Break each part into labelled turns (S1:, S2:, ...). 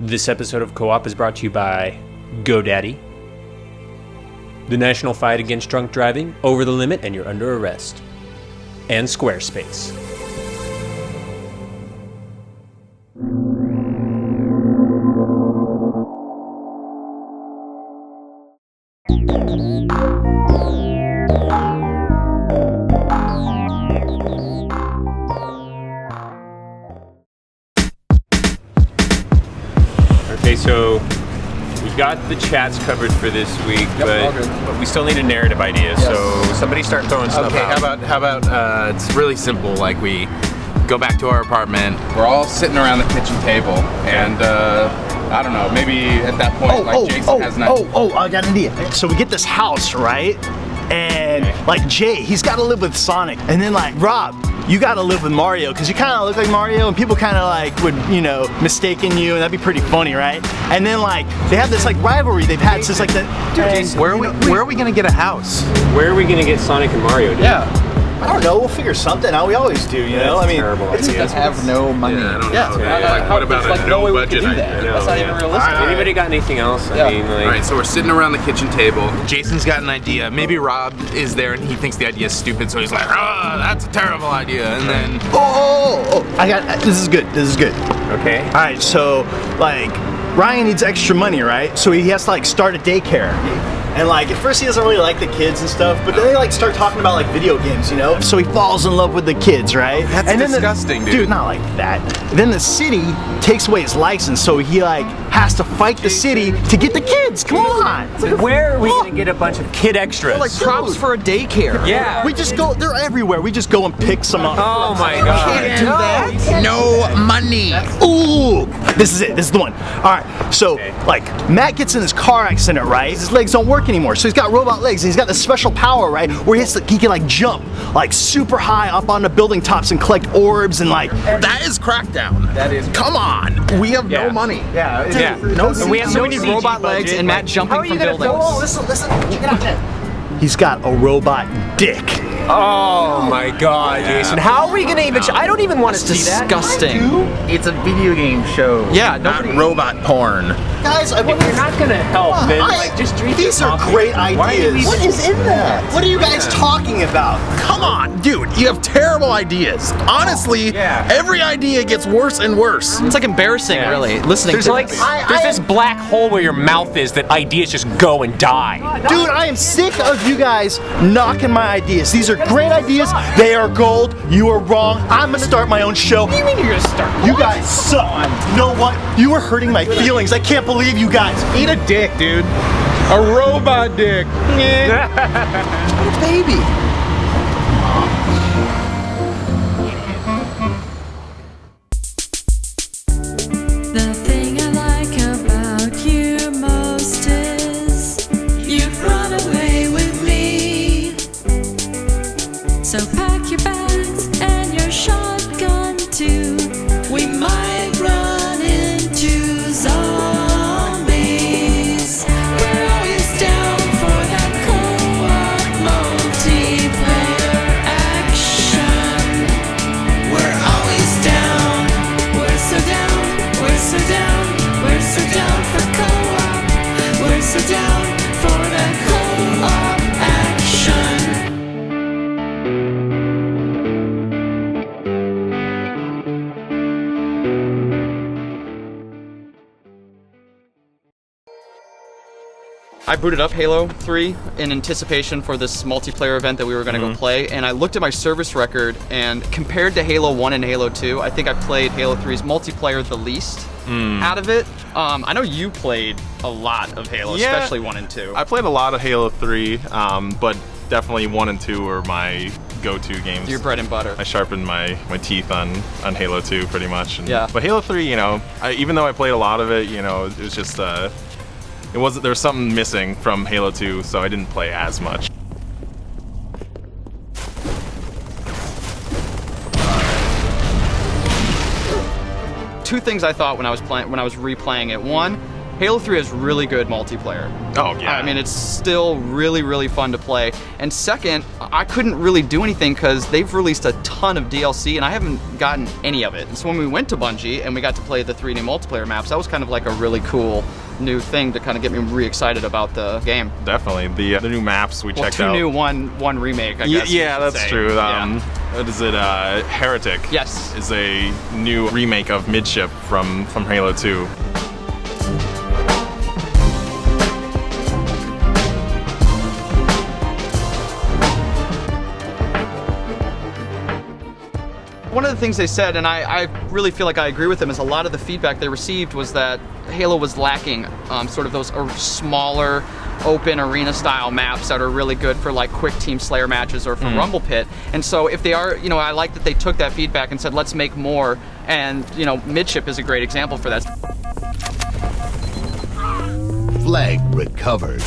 S1: This episode of Co-op is brought to you by GoDaddy, the national fight against drunk driving, over the limit and you're under arrest, and Squarespace. Okay, so we've got the chats covered for this week, but we still need a narrative idea. Yes. So somebody start throwing stuff out.
S2: Okay, how about it's really simple. Like we go back to our apartment. We're all sitting around the kitchen table, and I don't know. Maybe at that point, Jason has not.
S3: I got an idea. So we get this house, right? And like Jay, he's got to live with Sonic, and then like Rob, you got to live with Mario because you kind of look like Mario, and people kind of like would, mistaken you, and that'd be pretty funny, right? And then like they have this like rivalry they've had since like the.
S2: Dude, where are we gonna get a house?
S1: Where are we gonna get Sonic and Mario? Dude?
S3: Yeah. I don't know. We'll figure something out. We always do, you know. I mean,
S2: it's have no money.
S4: Yeah, I don't know. Like, what about a no budget idea?
S1: That's not even realistic. Anybody got anything else? I mean, like.
S2: All right, so we're sitting around the kitchen table. Jason's got an idea. Maybe Rob is there and he thinks the idea is stupid, so he's like, "Oh, that's a terrible idea." And then,
S3: I got. This is good. This is good.
S1: Okay.
S3: All right, so like Ryan needs extra money, right? So he has to like start a daycare. And like at first he doesn't really like the kids and stuff, but then they like start talking about like video games, you know? So he falls in love with the kids, right?
S2: That's
S3: and then
S2: disgusting, dude.
S3: Dude, not like that. Then the city takes away his license, so he like has to fight the city to get the kids. Come on.
S1: Where are we gonna get a bunch of kid extras?
S3: Like props for a daycare.
S1: Yeah.
S3: We just go, they're everywhere. We just go and pick some up.
S1: Oh my god.
S2: Can't do that. No money.
S3: Ooh, this is it. This is the one. All right, so like Matt gets in his car accident, right? His legs don't work anymore, so he's got robot legs, and he's got this special power, right, where he can like jump like super high up on the building tops and collect orbs and like.
S2: That is Crackdown. That is. Come on, we have no money.
S3: Yeah.
S1: No,
S5: we need robot legs and Matt jumping from buildings.
S3: Oh, listen, check it out. He's got a robot dick.
S1: Oh my god, Jason. How are we gonna even I don't even want to see that.
S5: Disgusting.
S2: It's a video game show.
S5: Yeah,
S2: not robot porn.
S3: Guys,
S1: If you're not gonna help, then like just drink
S3: these
S1: your
S3: are
S1: coffee.
S3: great
S1: Why do
S3: ideas.
S1: we
S3: What is in that? What are you guys talking about?
S2: Come on, dude, you have terrible ideas. Honestly, every idea gets worse and worse.
S5: It's like embarrassing, really, listening
S1: There's
S5: to
S1: like
S5: this.
S1: there's this black hole where your mouth is that ideas just go and die.
S3: Dude, I am sick of you guys knocking my ideas. These are great ideas. They are gold. You are wrong. I'm gonna start my own show. What do you mean you're gonna start? You guys suck. You know what? You are hurting my feelings. I can't believe you guys.
S4: Eat a dick, dude. A robot dick.
S3: What a baby.
S6: The thing I like about you most is you'd run away with me. So pack your bags and your shotgun too. We might run into zombies. We're always down for that co-op multiplayer action. We're always down. We're so down. We're so down. We're so down for co-op. We're so down for that co-op action.
S5: I booted up Halo 3 in anticipation for this multiplayer event that we were going to go play, and I looked at my service record, and compared to Halo 1 and Halo 2, I think I played Halo 3's multiplayer the least out of it. I know you played a lot of Halo, especially 1 and 2.
S4: I played a lot of Halo 3, but definitely 1 and 2 were my go-to games.
S5: Your bread and butter.
S4: I sharpened my teeth on Halo 2 pretty much.
S5: Yeah.
S4: But Halo 3, even though I played a lot of it, it was just there was something missing from Halo 2, so I didn't play as much.
S5: Two things I thought when I was replaying it. One, Halo 3 has really good multiplayer.
S4: Oh, yeah.
S5: I mean, it's still really, really fun to play. And second, I couldn't really do anything because they've released a ton of DLC and I haven't gotten any of it. And so when we went to Bungie and we got to play the 3 new multiplayer maps, that was kind of like a really cool new thing to kind of get me re-excited about the game.
S4: Definitely. The new maps we checked out.
S5: 2 new, one remake, I guess.
S4: Yeah, that's
S5: say.
S4: true.
S5: Yeah.
S4: What is it? Heretic.
S5: Yes.
S4: Is a new remake of Midship from Halo 2.
S5: One of the things they said, and I really feel like I agree with them, is a lot of the feedback they received was that Halo was lacking sort of those smaller, open arena-style maps that are really good for like quick Team Slayer matches or for Rumble Pit. And so if they are, you know, I like that they took that feedback and said, let's make more. And, you know, Midship is a great example for that.
S7: Flag recovered.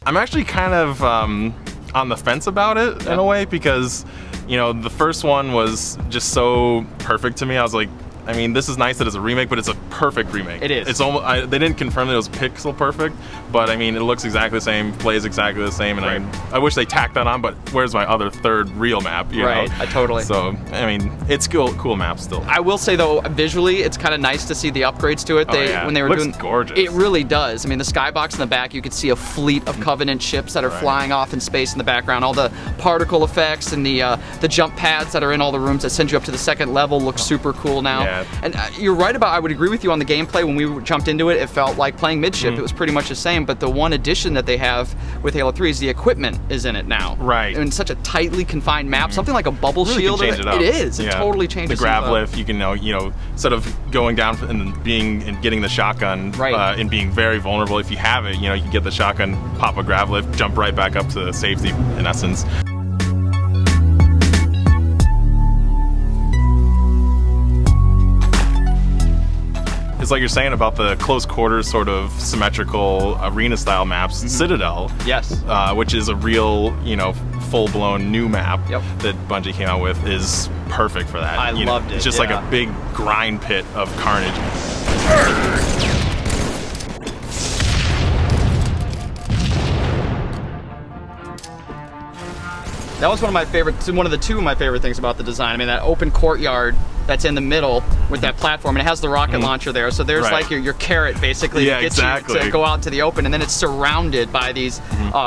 S4: I'm actually kind of on the fence about it in a way because, you know, the first one was just so perfect to me. I was like, I mean, this is nice that it's a remake, but it's a perfect remake.
S5: It is.
S4: It's almost. They didn't confirm that it was pixel perfect, but I mean, it looks exactly the same, plays exactly the same, and
S5: Right.
S4: I wish they tacked that on. But where's my other third real map? You
S5: Right,
S4: know?
S5: I totally.
S4: So I mean, it's cool map still.
S5: I will say though, visually, it's kind of nice to see the upgrades to it.
S4: Oh, yeah.
S5: When they were
S4: Looks
S5: doing,
S4: gorgeous.
S5: It really does. I mean, the skybox in the back, you could see a fleet of Covenant ships that are
S4: Right.
S5: flying off in space in the background. All the particle effects and the jump pads that are in all the rooms that send you up to the second level look super cool now.
S4: Yeah.
S5: And you're right about. I would agree with you on the gameplay. When we jumped into it, it felt like playing Midship. It was pretty much the same. But the one addition that they have with Halo 3 is the equipment is in it now.
S4: Right.
S5: In such a tightly confined map, something like a bubble
S4: Really
S5: shield.
S4: can change it up.
S5: It is. It
S4: Yeah.
S5: totally changes
S4: the grav
S5: things up.
S4: lift. You can instead of going down and getting the shotgun
S5: Right.
S4: and being very vulnerable. If you have it, you can get the shotgun, pop a grav lift, jump right back up to safety. In essence. It's like you're saying about the close quarters sort of symmetrical arena style maps. Citadel,
S5: Yes.
S4: which is a real, full-blown new map
S5: Yep.
S4: that Bungie came out with, is perfect for that.
S5: I loved it,
S4: It's just like
S5: yeah.
S4: a big grind pit of carnage.
S5: That was one of the two of my favorite things about the design. I mean, that open courtyard that's in the middle with that platform, and it has the rocket launcher there. So there's
S4: Right.
S5: like your carrot basically
S4: Yeah,
S5: that gets
S4: exactly.
S5: you to go out into the open, and then it's surrounded by these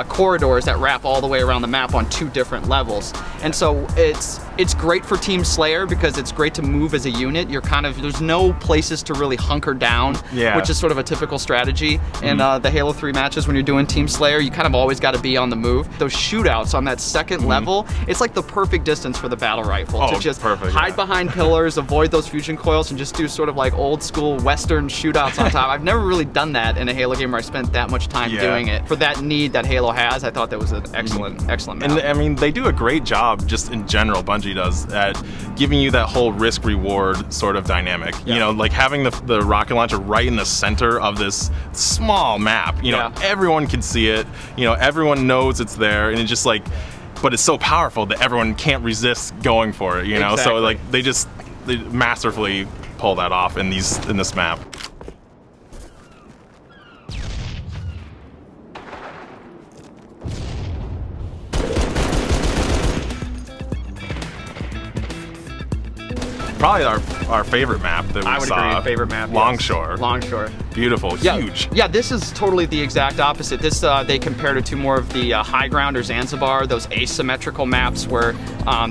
S5: corridors that wrap all the way around the map on 2 different levels. And so it's great for Team Slayer because it's great to move as a unit. There's no places to really hunker down,
S4: Yeah.
S5: which is sort of a typical strategy in the Halo 3 matches when you're doing Team Slayer. You kind of always got to be on the move. Those shootouts on that second level, it's like the perfect distance for the battle rifle
S4: Oh,
S5: to just
S4: perfect,
S5: hide
S4: yeah.
S5: behind pillars, avoid those fusion coils, and just do sort of like old school Western shootouts on top. I've never really done that in a Halo game where I spent that much time
S4: Yeah.
S5: doing it. For that need that Halo has, I thought that was an excellent map.
S4: And I mean, they do a great job, just in general, Bungie does, at giving you that whole risk-reward sort of dynamic.
S5: Yeah.
S4: Like having the rocket launcher right in the center of this small map.
S5: Yeah.
S4: Everyone can see it. Everyone knows it's there, and it's just like, but it's so powerful that everyone can't resist going for it. So
S5: Exactly.
S4: like they masterfully pull that off in this map. Probably our favorite map that we
S5: I would
S4: saw.
S5: agree. Favorite map. yes.
S4: Longshore.
S5: Longshore.
S4: Beautiful.
S5: Yeah,
S4: Huge.
S5: Yeah, this is totally the exact opposite. This they compared it to more of the high ground or Zanzibar, those asymmetrical maps where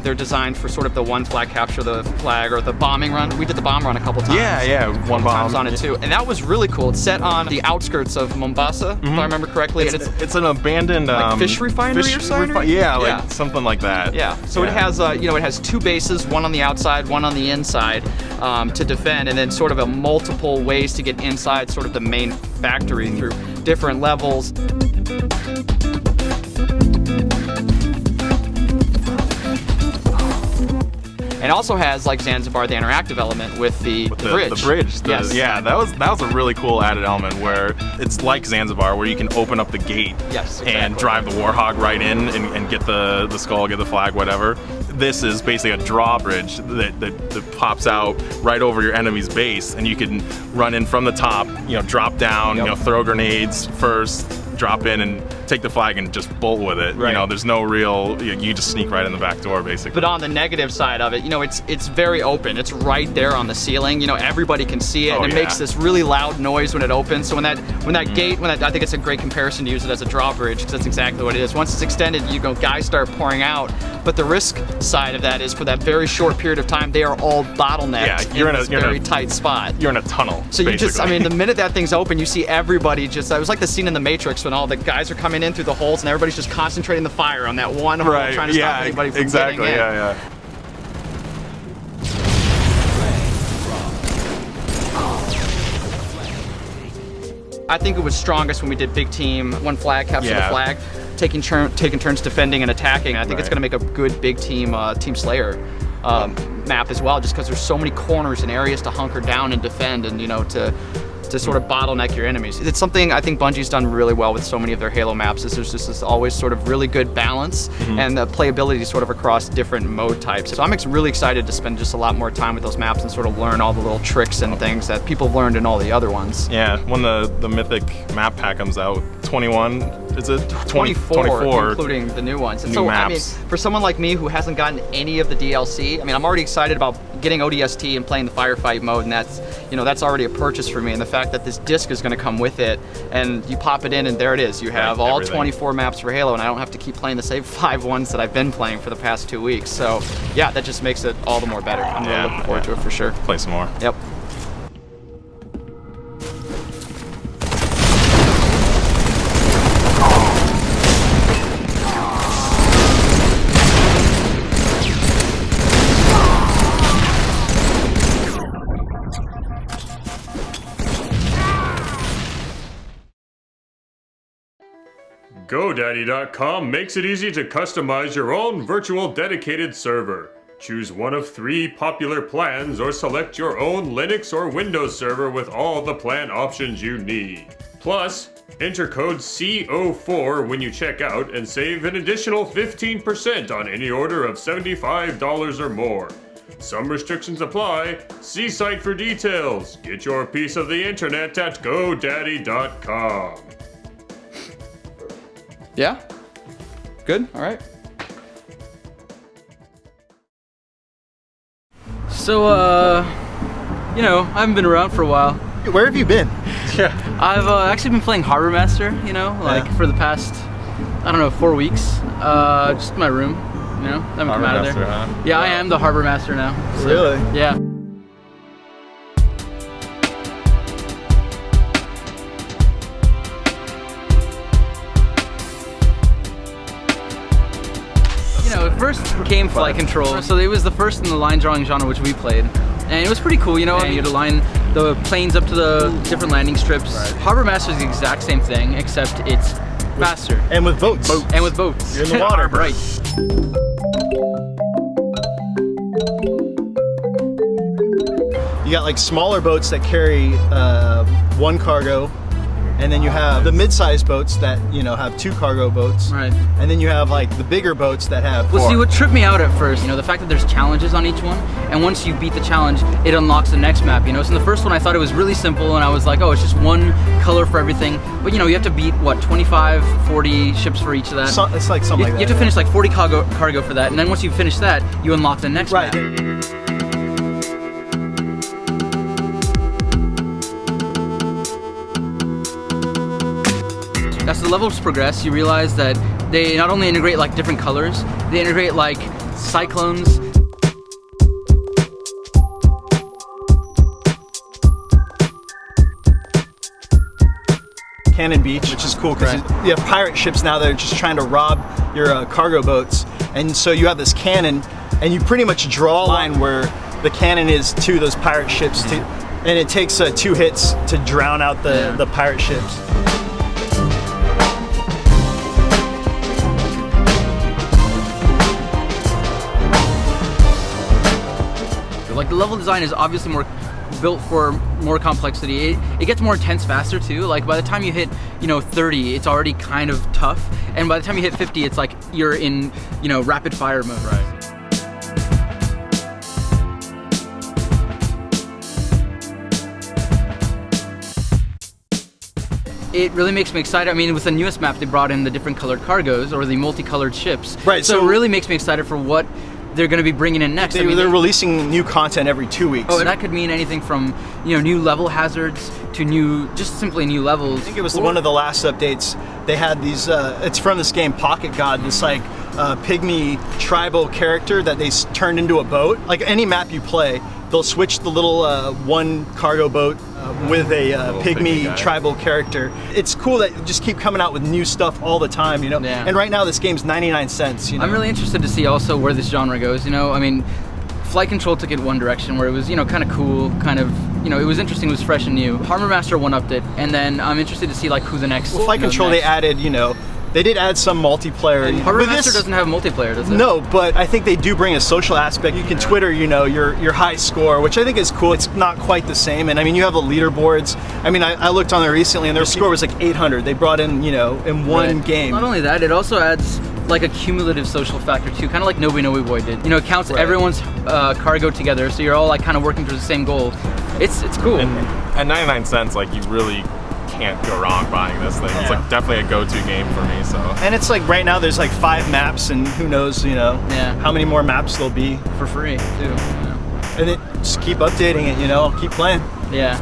S5: they're designed for sort of the one flag capture the flag or the bombing run. We did the bomb run a couple times.
S4: Yeah. One bomb
S5: Times on it too, and that was really cool. It's set on the outskirts of Mombasa, if I remember correctly. And
S4: It's an abandoned
S5: Like fish refinery or something?
S4: yeah, like
S5: Yeah.
S4: something like that.
S5: yeah, so it has it has 2 bases, one on the outside, one on the inside, to defend, and then sort of a multiple ways to get inside sort of the main factory through different levels. And also has, like Zanzibar, the interactive element with the bridge.
S4: The bridge.
S5: Yes.
S4: Yeah, that was a really cool added element where it's like Zanzibar, where you can open up the gate
S5: Yes,
S4: and
S5: exactly.
S4: drive the Warhog right in and get the skull, get the flag, whatever. this is basically a drawbridge that pops out right over your enemy's base, and you can run in from the top, you know, drop down, you know, throw grenades first, drop in and take the flag and just bolt with it.
S5: Right.
S4: You know, there's no real, you just sneak right in the back door basically.
S5: But on the negative side of it, you know, it's very open. It's right there on the ceiling. You know, everybody can see it, and it makes this really loud noise when it opens. So when that gate, I think it's a great comparison to use it as a drawbridge, because that's exactly what it is. Once it's extended, you know, guys start pouring out. But the risk side of that is, for that very short period of time, they are all bottlenecked in this very tight spot.
S4: You're in a tunnel.
S5: So you just, I mean, the minute that thing's open, you see everybody just, it was like the scene in The Matrix when all the guys are coming in through the holes and everybody's just concentrating the fire on that one hole, trying to stop anybody from getting in.
S4: Yeah.
S5: I think it was strongest when we did big team, one flag capture the flag, taking turns defending and attacking. I think it's going to make a good big team Team Slayer map as well, just because there's so many corners and areas to hunker down and defend, and, you know, to sort of bottleneck your enemies. It's something I think Bungie's done really well with so many of their Halo maps, is there's just this always sort of really good balance and the playability sort of across different mode types. So I'm really excited to spend just a lot more time with those maps and sort of learn all the little tricks and things that people have learned in all the other ones.
S4: Yeah, when the Mythic map pack comes out, 21, is it?
S5: 24, including the new ones. And
S4: new
S5: so,
S4: maps.
S5: I mean, for someone like me who hasn't gotten any of the DLC, I mean, I'm already excited about getting ODST and playing the firefight mode, and that's, you know, that's already a purchase for me. And the fact that this disc is going to come with it, and you pop it in, and there it is. You have all 24 maps for Halo, and I don't have to keep playing the same 5 ones that I've been playing for the past 2 weeks. So, yeah, that just makes it all the more better. I'm really looking forward to it for sure.
S4: Play some more.
S5: Yep.
S8: GoDaddy.com makes it easy to customize your own virtual dedicated server. Choose one of 3 popular plans or select your own Linux or Windows server with all the plan options you need. Plus, enter code CO4 when you check out and save an additional 15% on any order of $75 or more. Some restrictions apply. See site for details. Get your piece of the internet at GoDaddy.com.
S5: Yeah? Good? All right.
S9: So, you know, I haven't been around for a while.
S3: Where have you been?
S9: I've actually been playing Harbormaster, you know, like for the past, I don't know, 4 weeks. Just in my room, you know, I haven't come out of there.
S4: Huh?
S9: Yeah, I am the Harbormaster now. So,
S3: Really?
S9: Yeah. It first came flight control, so it was the first in the line drawing genre which we played, and it was pretty cool, you know. You had to line the planes up to the different landing strips. Harbormaster is the exact same thing, except it's faster.
S3: And with boats.
S9: And with boats.
S3: You're in the water.
S9: Right.
S3: You got like smaller boats that carry 1 cargo, and then you have the mid-sized boats that, you know, have 2 cargo boats.
S9: Right.
S3: And then you have like the bigger boats that have 4.
S9: Well, see, what tripped me out at first, you know, the fact that there's challenges on each one, and once you beat the challenge, it unlocks the next map, you know. So in the first one, I thought it was really simple, and I was like, oh, it's just 1 color for everything. But, you know, you have to beat, what, 25, 40 ships for each of that.
S3: So, it's like something like that.
S9: You have to finish like 40 cargo for that, and then once you finish that, you unlock the next map. As the levels progress, you realize that they not only integrate like different colors, they integrate like cyclones.
S3: Cannon Beach, which is cool because you have pirate ships now that are just trying to rob your cargo boats, and so you have this cannon, and you pretty much draw a line where the cannon is to those pirate ships, and it takes 2 hits to drown out the pirate ships.
S9: Like the level design is obviously more built for more complexity. It gets more intense faster too. Like by the time you hit, you know, 30, it's already kind of tough, and by the time you hit 50, it's like you're in, you know, rapid fire mode. Right. it really makes me excited. I mean, with the newest map, they brought in the different colored cargos or the multicolored ships.
S3: Right.
S9: So it really makes me excited for what they're going to be bringing in next.
S3: They're releasing new content every 2 weeks.
S9: Oh, that could mean anything from, you know, new level hazards to just simply new levels.
S3: I think it was one of the last updates. They had these, it's from this game Pocket God, this like pygmy tribal character that they turned into a boat. Like any map you play, they'll switch the little one cargo boat with a pygmy tribal character. It's cool that you just keep coming out with new stuff all the time, you know?
S9: Yeah.
S3: And right now this game's 99 cents, you know?
S9: I'm really interested to see also where this genre goes, you know? I mean, Flight Control took it one direction where it was, you know, kind of cool, kind of, you know, it was interesting, it was fresh and new. Harbormaster one-upped it, and then I'm interested to see like who the next.
S3: Well, Flight Control they added, you know, they did add some multiplayer.
S9: Harbormaster doesn't have multiplayer, does it?
S3: No, but I think they do bring a social aspect. You can Twitter, you know, your high score, which I think is cool. It's not quite the same, and I mean, you have the leaderboards. I mean, I looked on there recently, and their score was like 800. They brought in, you know, in one game.
S9: Not only that, it also adds like a cumulative social factor too, kind of like Nobi Nobi Boy did. You know, it counts everyone's cargo together, so you're all like kind of working towards the same goal. It's cool.
S4: And at 99 cents, like you really can't go wrong buying this thing. It's like definitely a go-to game for me. So.
S3: And it's like right now there's like 5 maps, and who knows, you know, how many more maps there'll be
S9: for free too. Yeah.
S3: And just keep updating it, you know, keep playing.
S9: Yeah.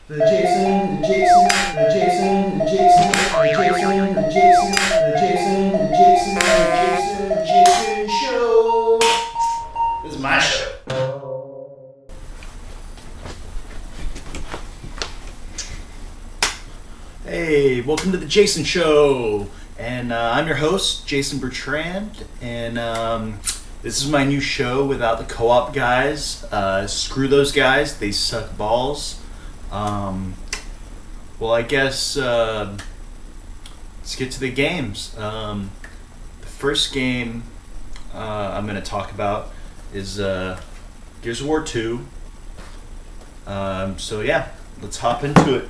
S3: The Jason show. This is my show. Hey, welcome to the Jason Show, and I'm your host, Jason Bertrand, and this is my new show without the co-op guys. Screw those guys, they suck balls. Well, I guess let's get to the games. The first game I'm going to talk about is Gears of War 2. So yeah, let's hop into it.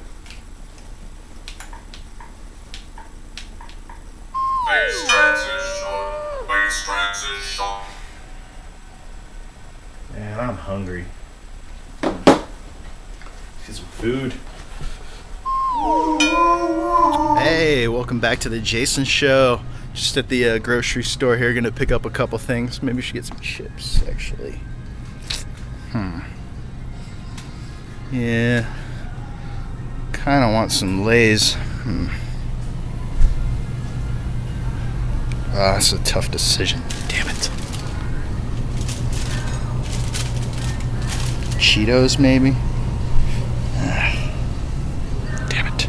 S3: Man, I'm hungry. Get some food. Hey, welcome back to the Jason Show. Just at the grocery store here, gonna pick up a couple things. Maybe we should get some chips, actually. Yeah. Kinda want some Lay's. That's a tough decision. Damn it. Cheetos, maybe? Damn it.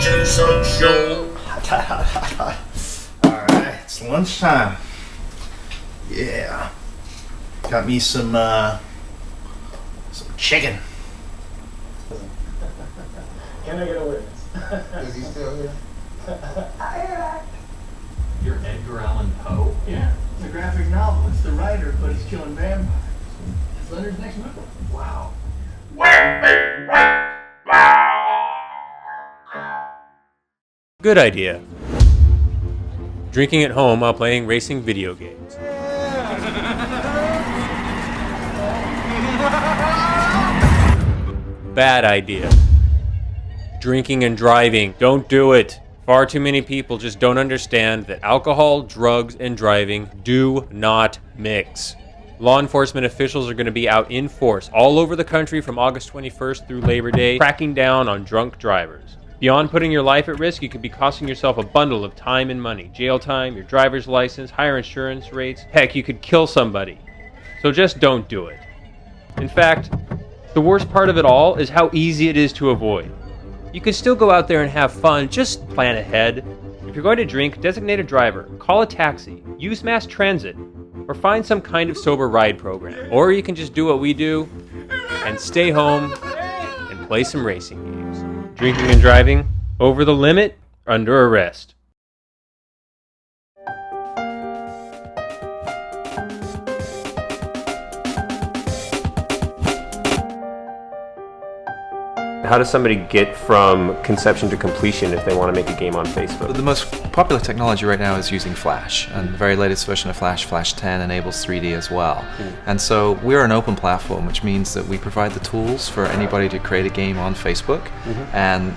S3: Jason Show. Alright, it's lunchtime. Yeah. Got me some chicken.
S10: Can I get a witness? Is he still here?
S11: You're Edgar Allan Poe?
S10: Yeah, it's a graphic novelist, the writer, but he's killing vampires. Slender's next movie.
S11: Wow.
S1: Good idea. Drinking at home while playing racing video games. Bad idea. Drinking and driving. Don't do it. Far too many people just don't understand that alcohol, drugs, and driving do not mix. Law enforcement officials are going to be out in force all over the country from August 21st through Labor Day, cracking down on drunk drivers. Beyond putting your life at risk, you could be costing yourself a bundle of time and money. Jail time, your driver's license, higher insurance rates. Heck, you could kill somebody. So just don't do it. In fact, the worst part of it all is how easy it is to avoid. You can still go out there and have fun, just plan ahead. If you're going to drink, designate a driver, call a taxi, use mass transit, or find some kind of sober ride program. Or you can just do what we do and stay home and play some racing games. Drinking and driving, over the limit, under arrest. How does somebody get from conception to completion if they want to make a game on Facebook?
S12: The most popular technology right now is using Flash, and the very latest version of Flash, Flash 10, enables 3D as well. And so we're an open platform, which means that we provide the tools for anybody to create a game on Facebook, and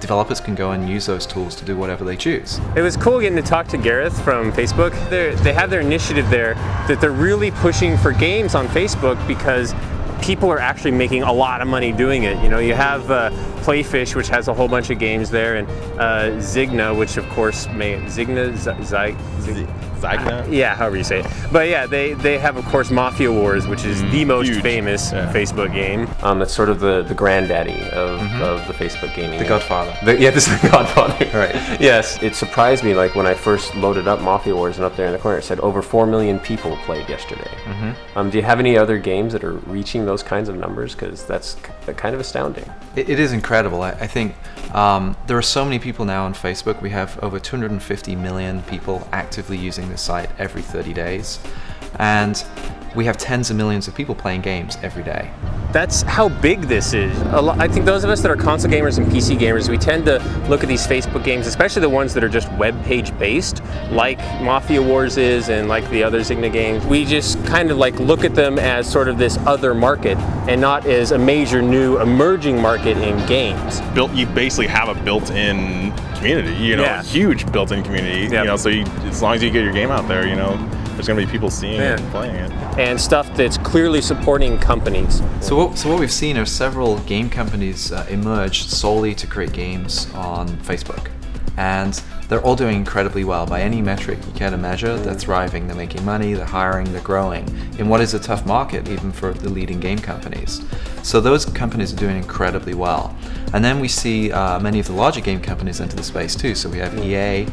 S12: developers can go and use those tools to do whatever they choose.
S1: It was cool getting to talk to Gareth from Facebook. They have their initiative there that they're really pushing for games on Facebook because people are actually making a lot of money doing it. You know, you have Playfish, which has a whole bunch of games there, and Zigna, which of course
S4: Zigna?
S1: Yeah, however you say it. But yeah, they have of course Mafia Wars, which is the most famous Facebook game. It's sort of the granddaddy of the Facebook gaming.
S12: The Godfather.
S1: This is the Godfather.
S12: Right.
S1: Yes, it surprised me like when I first loaded up Mafia Wars, and up there in the corner it said over 4 million people played yesterday. Do you have any other games that are reaching those kinds of numbers? Because that's kind of astounding.
S12: It is incredible. I think there are so many people now on Facebook. We have over 250 million people actively using this site every 30 days. And we have tens of millions of people playing games every day.
S1: That's how big this is. I think those of us that are console gamers and PC gamers, we tend to look at these Facebook games, especially the ones that are just web page based, like Mafia Wars is and like the other Zigna games. We just kind of like look at them as sort of this other market and not as a major new emerging market in games.
S4: You basically have a built-in community, you know, a huge built-in community, you know, so as long as you get your game out there, you know, there's going to be people seeing it and playing it.
S1: And stuff that's clearly supporting companies.
S12: So what we've seen are several game companies emerge solely to create games on Facebook. And they're all doing incredibly well. By any metric you care to measure, they're thriving, they're making money, they're hiring, they're growing in what is a tough market even for the leading game companies. So those companies are doing incredibly well. And then we see many of the larger game companies enter the space too. So we have EA,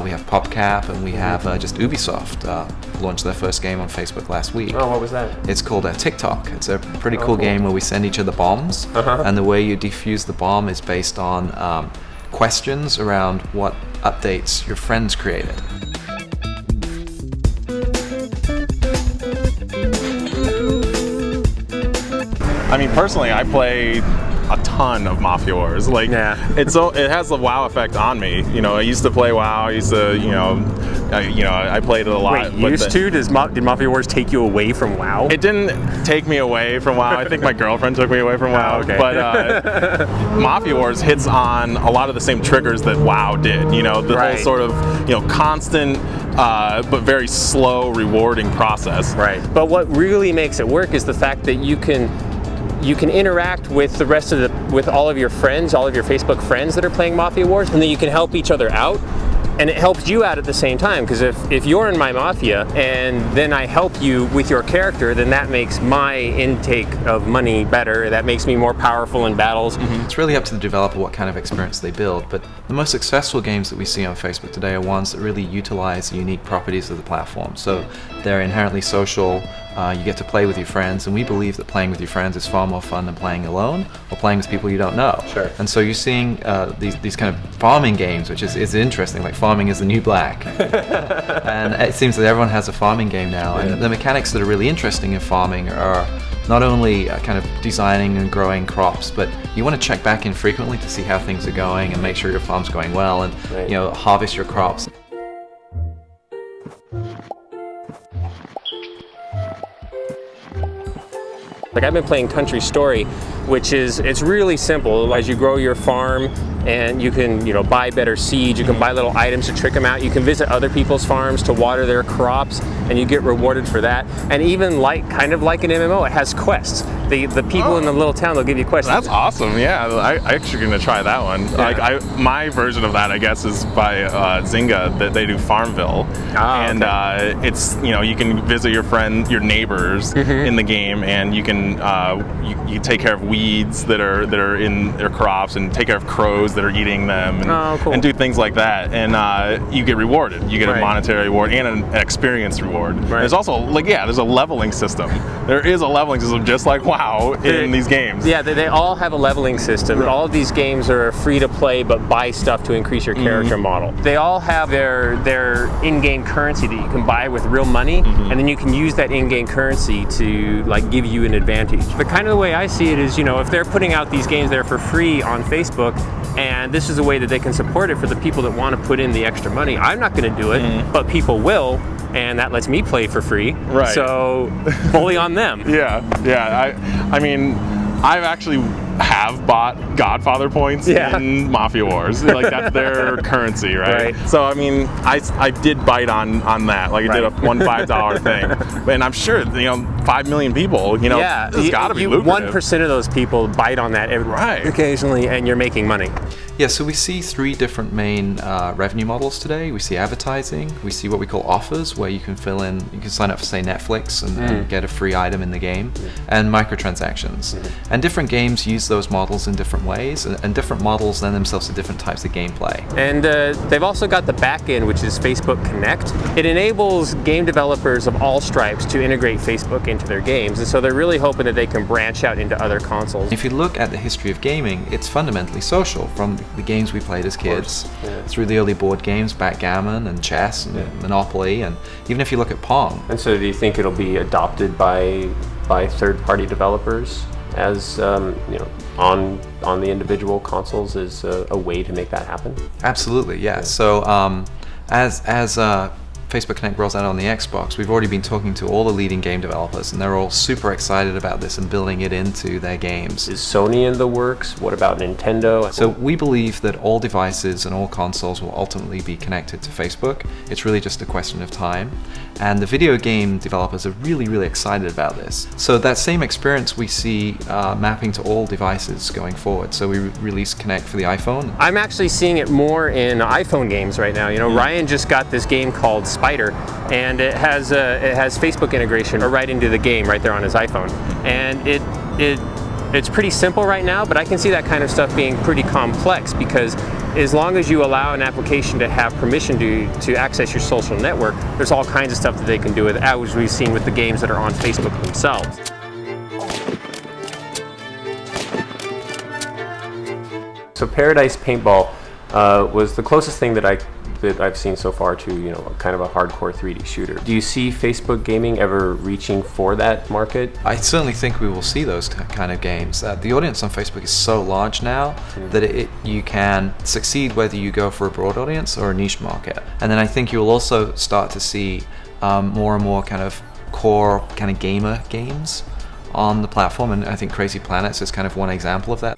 S12: we have PopCap, and we have just Ubisoft launched their first game on Facebook last week.
S1: Oh, what was that?
S12: It's called TikTok. It's a pretty cool game where we send each other bombs, and the way you defuse the bomb is based on questions around what updates your friends created.
S4: I mean, personally, I play a ton of Mafia Wars. Like, it has a WoW effect on me. You know, I used to play WoW. I used to, I played it a lot.
S1: Wait, did Mafia Wars take you away from WoW?
S4: It didn't take me away from WoW. I think my girlfriend took me away from WoW.
S1: Okay.
S4: But Mafia Wars hits on a lot of the same triggers that WoW did. You know, the whole sort of, constant but very slow, rewarding process.
S1: Right. But what really makes it work is the fact that you can interact with the rest of with all of your friends, all of your Facebook friends that are playing Mafia Wars, and then you can help each other out. And it helps you out at the same time, because if you're in my Mafia and then I help you with your character, then that makes my intake of money better. That makes me more powerful in battles.
S12: It's really up to the developer what kind of experience they build, but the most successful games that we see on Facebook today are ones that really utilize the unique properties of the platform. So they're inherently social, you get to play with your friends, and we believe that playing with your friends is far more fun than playing alone or playing with people you don't know.
S1: Sure.
S12: And so you're seeing these kind of farming games, which is interesting, like farming is the new black. And it seems that everyone has a farming game now, and the mechanics that are really interesting in farming are not only kind of designing and growing crops, but you want to check back in frequently to see how things are going and make sure your farm's going well, and harvest your crops.
S1: Like, I've been playing Country Story, which it's really simple. As you grow your farm, and you can, buy better seeds, you can buy little items to trick them out, you can visit other people's farms to water their crops, and you get rewarded for that. And even kind of like an MMO, it has quests. the people in the little town, they'll give you questions.
S4: That's awesome. Yeah, I actually gonna try that one.
S1: Yeah.
S4: Like my version of that, I guess, is by Zynga. That they do Farmville, and it's you can visit your neighbors in the game, and you can you take care of weeds that are in their crops, and take care of crows that are eating them, and,
S1: cool.
S4: and do things like that, and you get rewarded. You get a monetary reward and an experience reward. There's also there's a leveling system. There is a leveling system, just like WoW in these games.
S1: Yeah, they all have a leveling system. All of these games are free to play, but buy stuff to increase your character model. They all have their in-game currency that you can buy with real money, and then you can use that in-game currency to give you an advantage. But kind of the way I see it is, if they're putting out these games there for free on Facebook, and this is a way that they can support it for the people that want to put in the extra money. I'm not going to do it, but people will, and that lets me play for free.
S4: Right.
S1: So, fully on them.
S4: Yeah. I mean, I've actually bought Godfather points in Mafia Wars. That's their currency, right? So I mean, I did bite on that. I did a $5 thing, and I'm sure 5 million people. It's got to be lucrative.
S1: 1% of those people bite on that occasionally, and you're making money.
S12: Yeah, so we see three different main revenue models today. We see advertising, we see what we call offers, where you can sign up for, say, Netflix and get a free item in the game, and microtransactions. And different games use those models in different ways, and different models lend themselves to different types of gameplay.
S1: And they've also got the back end, which is Facebook Connect. It enables game developers of all stripes to integrate Facebook into their games, and so they're really hoping that they can branch out into other consoles.
S12: If you look at the history of gaming, it's fundamentally social, from the games we played as kids, through the early board games, backgammon and chess and Monopoly, and even if you look at Pong.
S1: And so do you think it'll be adopted by third-party developers as on the individual consoles as a way to make that happen?
S12: Absolutely, yeah. So as Facebook Connect rolls out on the Xbox, we've already been talking to all the leading game developers, and they're all super excited about this and building it into their games.
S1: Is Sony in the works? What about Nintendo?
S12: So we believe that all devices and all consoles will ultimately be connected to Facebook. It's really just a question of time. And the video game developers are really, really excited about this. So that same experience we see mapping to all devices going forward. So we released Connect for the iPhone.
S1: I'm actually seeing it more in iPhone games right now. Ryan just got this game called Spider, and it has Facebook integration right into the game right there on his iPhone. And it's pretty simple right now, but I can see that kind of stuff being pretty complex, because as long as you allow an application to have permission to access your social network, there's all kinds of stuff that they can do with it, as we've seen with the games that are on Facebook themselves. So Paradise Paintball was the closest thing that I've seen so far to kind of a hardcore 3D shooter. Do you see Facebook gaming ever reaching for that market?
S12: I certainly think we will see those kind of games. The audience on Facebook is so large now that you can succeed whether you go for a broad audience or a niche market. And then I think you'll also start to see more and more kind of core kind of gamer games on the platform, and I think Crazy Planets is kind of one example of that.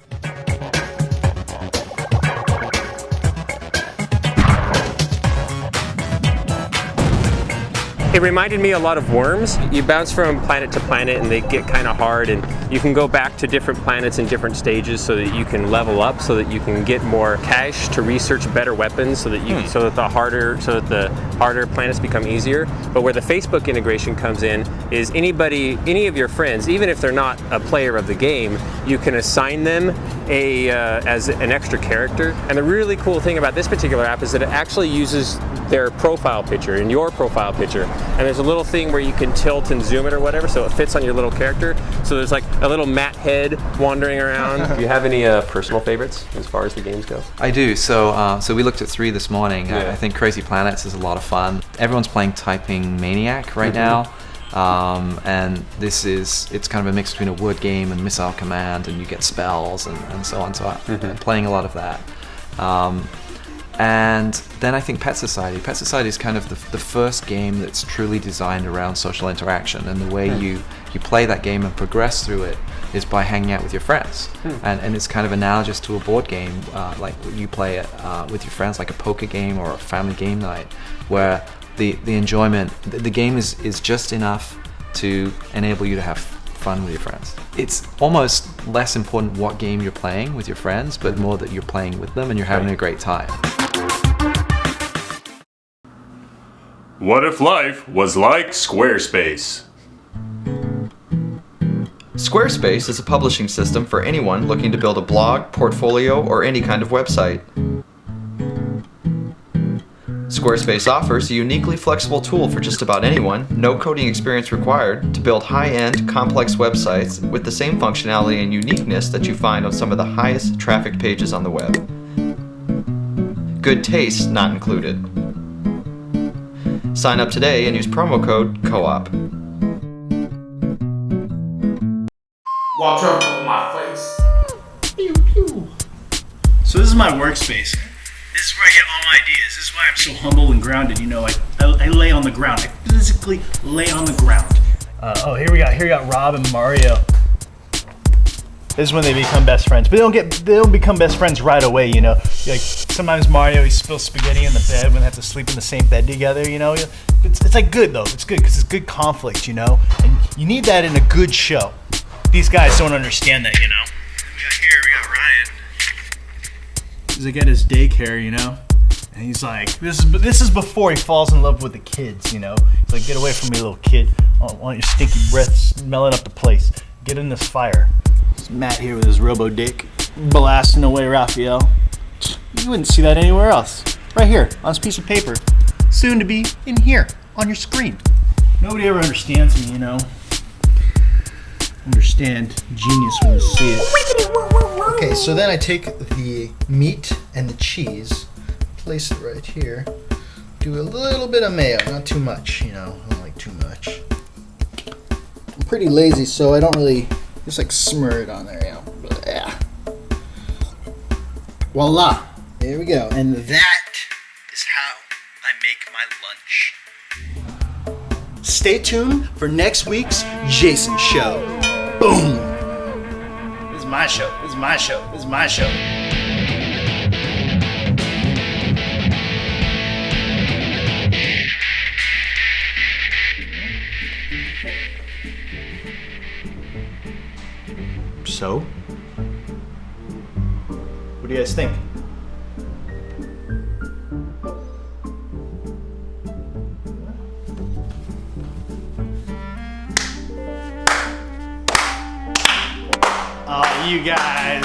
S1: It reminded me a lot of Worms. You bounce from planet to planet and they get kind of hard, and you can go back to different planets in different stages so that you can level up, so that you can get more cash to research better weapons, so that the harder planets become easier. But where the Facebook integration comes in is any of your friends, even if they're not a player of the game, you can assign them as an extra character. And the really cool thing about this particular app is that it actually uses their profile picture and your profile picture, and there's a little thing where you can tilt and zoom it or whatever, so it fits on your little character. So there's like a little Matt head wandering around. Do you have any personal favorites as far as the games go?
S12: I do. So we looked at 3 this morning. I think Crazy Planets is a lot of fun. Everyone's playing Typing Maniac right now. And it's kind of a mix between a word game and Missile Command, and you get spells and so on. So I'm playing a lot of that. And then I think Pet Society. Pet Society is kind of the first game that's truly designed around social interaction, and the way you play that game and progress through it is by hanging out with your friends. And it's kind of analogous to a board game, like you play it with your friends, like a poker game or a family game night, where the enjoyment, the game is just enough to enable you to have fun with your friends. It's almost less important what game you're playing with your friends, but more that you're playing with them and you're having a great time.
S8: What if life was like Squarespace?
S5: Squarespace is a publishing system for anyone looking to build a blog, portfolio, or any kind of website. Squarespace offers a uniquely flexible tool for just about anyone, no coding experience required, to build high-end, complex websites with the same functionality and uniqueness that you find on some of the highest trafficked pages on the web. Good taste not included. Sign up today and use promo code COOP.
S13: Watch out for my face.
S3: Pew, pew. So this is my workspace. This is where I get all my ideas. This is why I'm so humble and grounded. You know, I lay on the ground. I physically lay on the ground. Here we got Rob and Mario. This is when they become best friends, but they don't become best friends right away. You know, like sometimes Mario he spills spaghetti in the bed when they have to sleep in the same bed together. You know, it's like good though. It's good because it's good conflict. You know, and you need that in a good show. These guys don't understand that. You know. We got Ryan. He's like at his daycare, you know, and he's like, this is before he falls in love with the kids, you know. He's like, get away from me, little kid. I don't want your stinky breath smelling up the place. Get in this fire. There's Matt here with his robo-dick, blasting away Raphael. You wouldn't see that anywhere else. Right here, on this piece of paper. Soon to be in here, on your screen. Nobody ever understands me, you know. Understand genius when you see it. Okay, so then I take the meat and the cheese, place it right here, do a little bit of mayo, not too much, you know, I don't like too much. I'm pretty lazy, so I don't really just like smur it on there, you know. Yeah. Voila. There we go. And that is how I make my lunch. Stay tuned for next week's Jason Show. Boom! This is my show. This is my show. This is my show. So, what do you guys think? Oh, you guys.